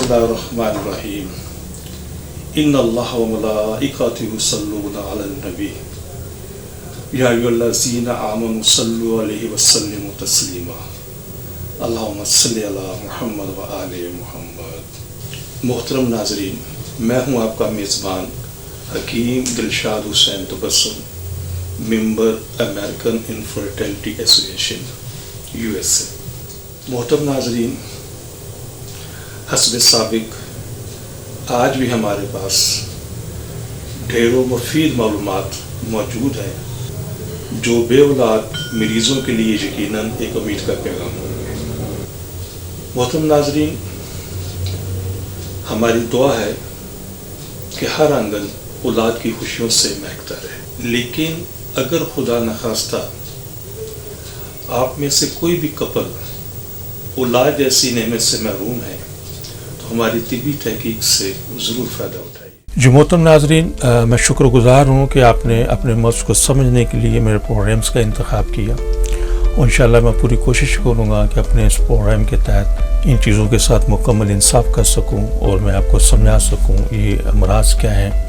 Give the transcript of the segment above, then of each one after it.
बिस्मिल्लाहिर्रहमानिर्रहीम इन्नल्लाह व मलाइकतहु युसल्लूना अलन नबी या अय्युहल्लज़ीना आमनु सल्लु अलैहि व सल्लिमु तस्लीमा अल्लाहुम्मा सल्लि अला मुहम्मद व आले मुहम्मद। मोहतरम नाज़रीन, मैं हूँ आपका मेज़बान Hakim Dilshad Hussain Tabassum, member American infertility association USA। मोहतरम नाज़रीन, हस्ब साबिक आज भी हमारे पास ढेरों मुफीद मालूमात मौजूद हैं जो बेऔलाद मरीज़ों के लिए यकीनन एक उम्मीद का पैगाम होंगे। मोहतरम नाज़रीन, हमारी दुआ है कि हर आंगन औलाद की खुशियों से महकता रहे, लेकिन अगर खुदा न खास्ता आप में से कोई भी कपल औलाद जैसी नेमत से महरूम है तो हमारी तिबी तहकीक से ज़रूर फ़ायदा उठाइए। जी मोहतरम नाज़रीन, मैं शुक्रगुज़ार हूँ कि आपने अपने मर्ज़ को समझने के लिए मेरे प्रोग्राम्स का इंतखाब किया और इंशाअल्लाह मैं पूरी कोशिश करूँगा कि अपने इस प्रोग्राम के तहत इन चीज़ों के साथ मुकम्मल इंसाफ कर सकूँ और मैं आपको समझा सकूँ ये अमराज क्या हैं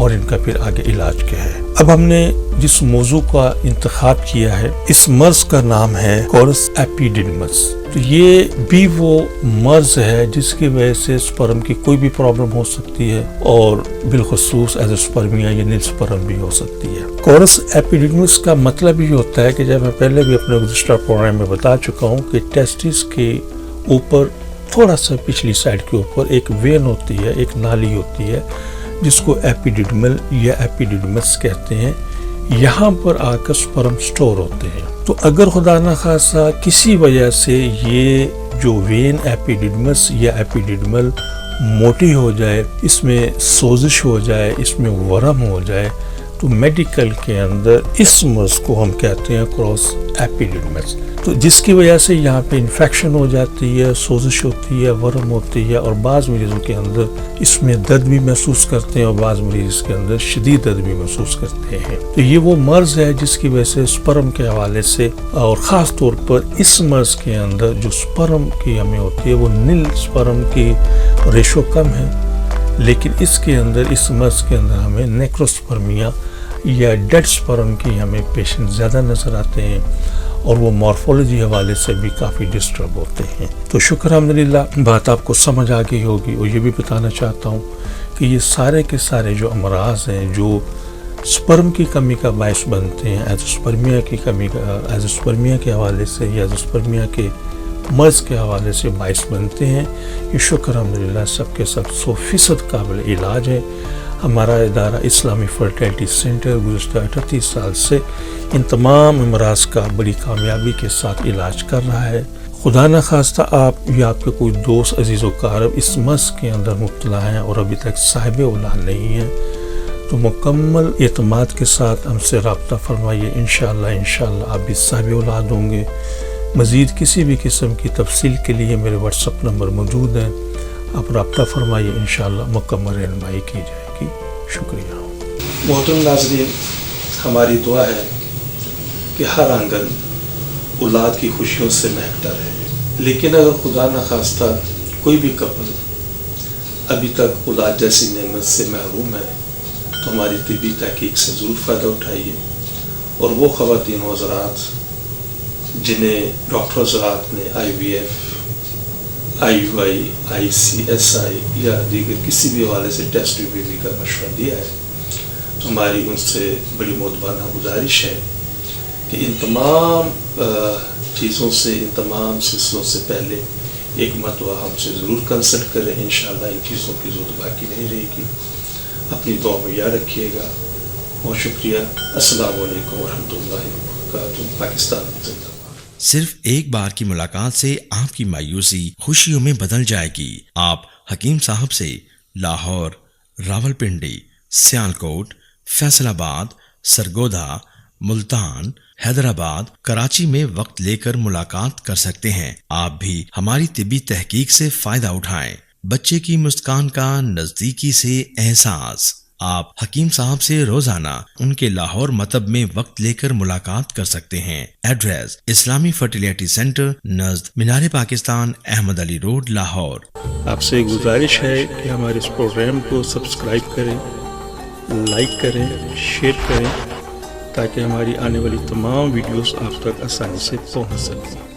और इनका फिर आगे इलाज क्या है। अब हमने जिस मौजू का इंतखाब किया है, इस मर्ज का नाम है कोरस एपिडिडमस। तो ये भी वो मर्ज है जिसकी वजह से स्पर्म की कोई भी प्रॉब्लम हो सकती है और बिलखुसूस एज़ोस्पर्मिया या नील स्पर्म भी हो सकती है। कोरस एपिडिडमस का मतलब ये होता है कि जब मैं पहले भी अपने गुज़िश्ता प्रोग्राम में बता चुका हूँ कि टेस्टिस के ऊपर थोड़ा सा पिछली साइड के ऊपर एक वेन होती है, एक नाली होती है जिसको एपिडिडमल या एपिडिडमस कहते हैं। यहाँ पर आकर स्पर्म स्टोर होते हैं। तो अगर खुदा न खासा किसी वजह से ये जो वेन एपिडिडमस या एपिडिडमल मोटी हो जाए, इसमें सोजिश हो जाए, इसमें वरम हो जाए, तो मेडिकल के अंदर इस मर्ज को हम कहते हैं क्रॉस एपिडिडमस। तो जिसकी वजह से यहाँ पे इन्फेक्शन हो जाती है, सोजिश होती है, वरम होती है और बाज़ मरीज़ों के अंदर इसमें दर्द भी महसूस करते हैं और बाज़ मरीज़ के अंदर शदीद दर्द भी महसूस करते हैं। तो ये वो मर्ज है जिसकी वजह से स्पर्म के हवाले से और ख़ास तौर पर इस मर्ज के अंदर जो स्पर्म की हमें होती है वो नील स्पर्म की रेशो कम है, लेकिन इसके अंदर इस मर्ज के अंदर हमें नेक्रोस्पर्मिया या डेड स्पर्म की हमें पेशेंट ज़्यादा नज़र आते हैं और वो मॉर्फोलॉजी हवाले से भी काफ़ी डिस्टर्ब होते हैं। तो शुक्र अल्हम्दुलिल्लाह बात आपको समझ आ गई होगी। और ये भी बताना चाहता हूँ कि ये सारे के सारे जो अमराज हैं जो स्पर्म की कमी का बायस बनते हैं, एज़ोस्पर्मिया की कमी का एज़ोस्पर्मिया के हवाले से या एज़ोस्पर्मिया के मर्ज के हवाले से बायस बनते हैं, ये शुक्र अल्हम्दुलिल्लाह सबके सब 100% काबिल इलाज है। हमारा इदारा इस्लामी फर्टिलिटी सेंटर गुज़श्ता 38 साल से इन तमाम अमराज का बड़ी कामयाबी के साथ इलाज कर रहा है। खुदा न खास्ता आप या आपके कोई दोस्त अजीज़ व कारब इस मर्ज के अंदर मुब्तला हैं और अभी तक साहिब औलाद नहीं है, तो मुकम्मल एतमाद के साथ हमसे रब्ता फरमाइए। इंशाअल्लाह आप भी साहिब औलाद होंगे। मज़ीद किसी भी किस्म की तफसील के लिए मेरे व्हाट्सअप नंबर मौजूद हैं, आप रब्ता फरमाइए, इंशाअल्लाह मुकम्मल रहनुमाई की जाएगी। शुक्रिया। मोहतरम नाज़रीन, हमारी दुआ है कि हर आंगन औलाद की खुशियों से महकता रहे, लेकिन अगर खुदा न खास्ता कोई भी कपल अभी तक औलाद जैसी नेमत से महरूम है तो हमारी तिब्बी तहकीक से ज़रूर फ़ायदा उठाइए। और वो ख़वातीन व हज़रात जिन्हें डॉक्टर हज़रात ने IVF, IUI, ICSI या दीगर किसी भी हवाले से टेस्ट ट्यूब का मशवरा दिया है, तो हमारी उनसे बड़ी मोहब्बाना गुजारिश है कि इन तमाम चीज़ों से, इन तमाम सिलसिलों से पहले एक मरतबा हमसे ज़रूर कंसल्ट करें। इंशाअल्लाह इन चीज़ों की ज़रूरत बाकी नहीं रहेगी। अपनी दुआ में याद रखिएगा। बहुत शुक्रिया। अस्सलामु अलैकुम वरहमतुल्लाहि वबरकातुहू। पाकिस्तान जिंदाबाद। सिर्फ एक बार की मुलाकात से आपकी मायूसी खुशियों में बदल जाएगी। आप हकीम साहब से लाहौर, रावलपिंडी, सियालकोट, फैसलाबाद, सरगोधा, मुल्तान, हैदराबाद, कराची में वक्त लेकर मुलाकात कर सकते हैं। आप भी हमारी तिब्बी तहकीक से फायदा उठाएं। बच्चे की मुस्कान का नजदीकी से एहसास। آپ حکیم صاحب سے روزانہ ان کے لاہور مطب میں وقت لے کر ملاقات کر سکتے ہیں۔ ایڈریس اسلامی فرٹیلیٹی سینٹر نزد مینار پاکستان، احمد علی روڈ، لاہور۔ آپ سے گزارش ہے کہ ہمارے اس پروگرام کو سبسکرائب کریں، لائک کریں، شیئر کریں تاکہ ہماری آنے والی تمام ویڈیوز آپ تک آسانی سے پہنچ سکیں۔